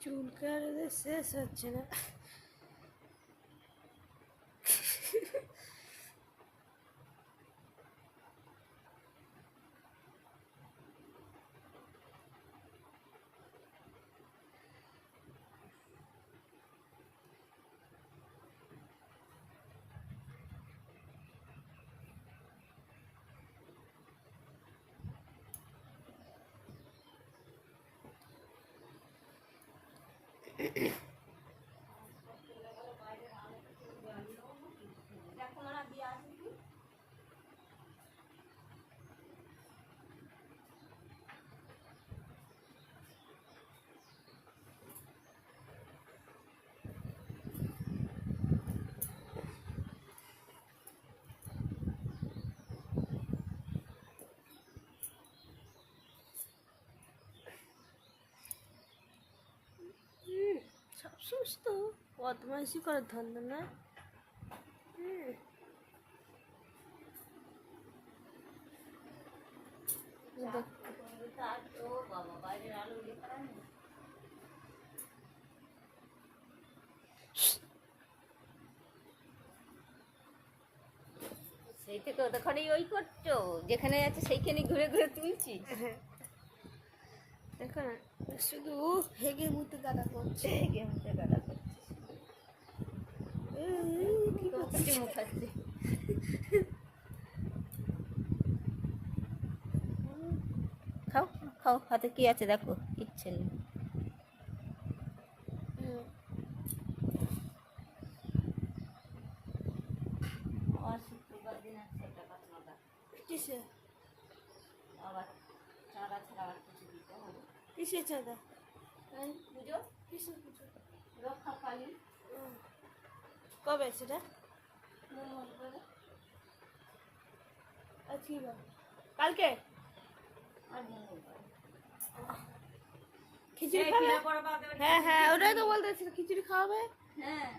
চুলকারে শেষ হচ্ছে না। সব সুস্থ, বদমাইশি করার ধান্দা না। সেই থেকে ওখানেই ওই করছো, যেখানে আছে সেইখানে ঘুরে ঘুরে তুলছি। দেখো না, শুধু হেগে মুতে গাদা করছে। হেগে মুতে গাদা করছে। কি করছে মুখাচ্ছে। খাও খাও, হাতে কি আছে দেখো, ইচ্ছে নেই। আবার শুক্রবার দিন আছে একটা কথা। কিসে? আবার চাঁদা ছাড়া আবার কিছু দিতে হবে। কিসের চাঁদা? পুজো। কিসের পুজো? রক্ষা কালী। কবে সেটা? আজকে কালকে আর মঙ্গলবার। খিচুড়ি খাবে? হ্যাঁ হ্যাঁ, ওটাই তো বলতেছিল, খিচুড়ি খাওয়াবে। হ্যাঁ,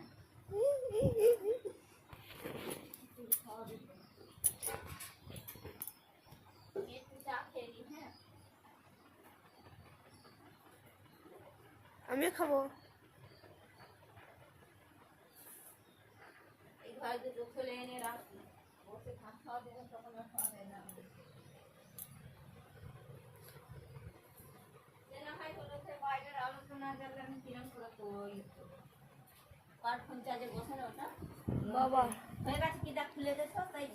আমিও খাবো। এই ঘরে দুটো খুলে এনে রাখি, বসে ভাত খাওয়া দেবেন তখন আর খাওয়া যায় না। বাইরের আলোচনা জানলে আমি কিরম করে কার ফোন চার্জে বসে না ওটা বাবা হয়ে গেছে, কি দেখ খুলে দেছো তাই